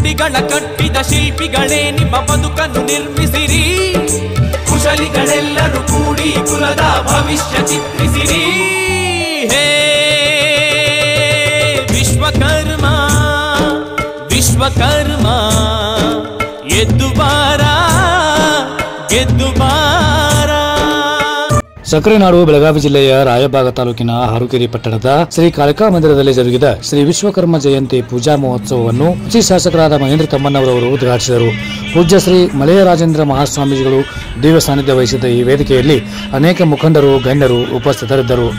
ಗುಡಿಗಳ ಕಟ್ಟಿದ ಶಿಲ್ಪಿಗಳೇ ನಿಮ್ಮ ಬದುಕನ್ನು ನಿರ್ಮಿಸಿರಿ. ಕುಶಲಿಗಳೆಲ್ಲರೂ ಕೂಡಿ ಕುಲದ ಭವಿಷ್ಯ ಚಿತ್ರಿಸಿರಿ. ಹೇ ವಿಶ್ವಕರ್ಮ ವಿಶ್ವಕರ್ಮ ಎದ್ದು ಬಾರ ಗೆದ್ದು ಬಾರ. ಸಕ್ಕರೆ ನಾಡು ಬೆಳಗಾವಿ ಜಿಲ್ಲೆಯ ರಾಯಬಾಗ ತಾಲೂಕಿನ ಹಾರುಕೆರೆ ಪಟ್ಟಣದ ಶ್ರೀ ಕಾಳಿಕಾ ಮಂದಿರದಲ್ಲಿ ಜರುಗಿದ ಶ್ರೀ ವಿಶ್ವಕರ್ಮ ಜಯಂತಿ ಪೂಜಾ ಮಹೋತ್ಸವವನ್ನು ಮಾಜಿ ಶಾಸಕರಾದ ಮಹೇಂದ್ರ ತಮ್ಮಣ್ಣವರವರು ಉದ್ಘಾಟಿಸಿದರು. ಪೂಜ್ಯ ಶ್ರೀ ಮಲಯರಾಜೇಂದ್ರ ಮಹಾಸ್ವಾಮೀಜಿಗಳು ದಿವ್ಯ ಸಾನ್ನಿಧ್ಯ ವಹಿಸಿದ್ದ ಈ ವೇದಿಕೆಯಲ್ಲಿ ಅನೇಕ ಮುಖಂಡರು ಗಣ್ಯರು ಉಪಸ್ಥಿತರಿದ್ದರು.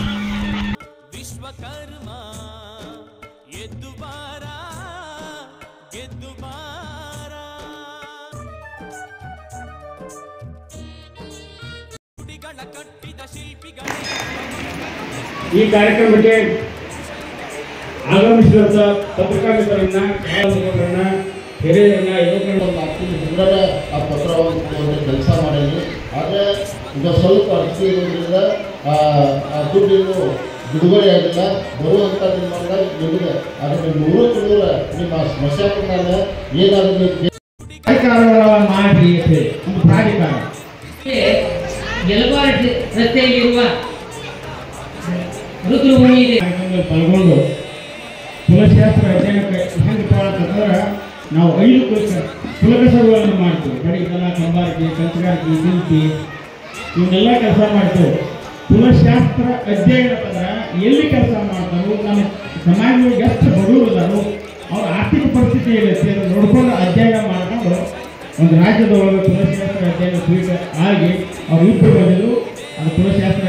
ಈ ಕಾರ್ಯಕ್ರಮಕ್ಕೆ ಆಗಮಿಸಿದಂಥ ಪತ್ರಿಕಾ ಮಿತ್ರರನ್ನ, ಛಾಯಾಗ್ರಾಹಕರನ್ನ, ಹಿರಿಯರನ್ನ, ಯುವಕರನ್ನ ಆ ಪತ್ರವನ್ನು ಕೆಲಸ ಮಾಡಿದ್ವಿ. ಆದರೆ ಈಗ ಸ್ವಲ್ಪ ಅರ್ಜಿ ಇರೋದ್ರಿಂದ ದುಡ್ಡು ಬಿಡುಗಡೆಯಾಗಿಲ್ಲ. ಬರುವಂಥ ನಿಮಗೆ ಅದನ್ನು 100% ನಿಮ್ಮ ಸ್ಮಶಾನ ಏನಾದರೂ ಕಾರ್ಯಕ್ರಮಗಳನ್ನು ಮಾಡಿ ಒಂದು ಪ್ರಾಧಿಕಾರ ಯಲವಾಡ ರಸ್ತೆಯಲ್ಲಿರುವ ರುದ್ರಭೂಮಿ ಪಾಲ್ಗೊಂಡು ಕುಲಶಾಸ್ತ್ರ ಅಧ್ಯಯನಕ್ಕೆ ಹೆಂಗೆ ಅಂತಂದ್ರೆ ನಾವು 5 ಕುಲಕಸರುಗಳನ್ನು ಮಾಡ್ತೀವಿ. ಬಡಿತನ, ಕಂಬಾರಿಕೆ, ಕಂಚಗಾರಿಕೆ, ಶಿಲ್ಪಿ ಇವನ್ನೆಲ್ಲ ಕೆಲಸ ಮಾಡ್ತೇವೆ. ಕುಲಶಾಸ್ತ್ರ ಅಧ್ಯಯನ ಅಂತಂದ್ರೆ ಎಲ್ಲಿ ಕೆಲಸ ಮಾಡ್ತಾರೋ, ನಮ್ಮ ಸಮಾಜದೊಳಗೆ ಎಷ್ಟು ಬಡವರು ಇದ್ದಾರೋ ಅವ್ರ ಆರ್ಥಿಕ ಪರಿಸ್ಥಿತಿ ಏನೈತಿ ಅದನ್ನು ನೋಡ್ಕೊಂಡು ಅಧ್ಯಯನ ಮಾಡ್ಕೊಂಡು ಒಂದು ರಾಜ್ಯದೊಳಗೆ ಕುಲಶಾಸ್ತ್ರ ಅಧ್ಯಯನ ಸ್ವೀಕಾರ ಆಗಿ ಅವ್ರು ಇಬ್ಬರು ಬಂದಿದ್ರು. ಅದು ಕುಲಶಾಸ್ತ್ರ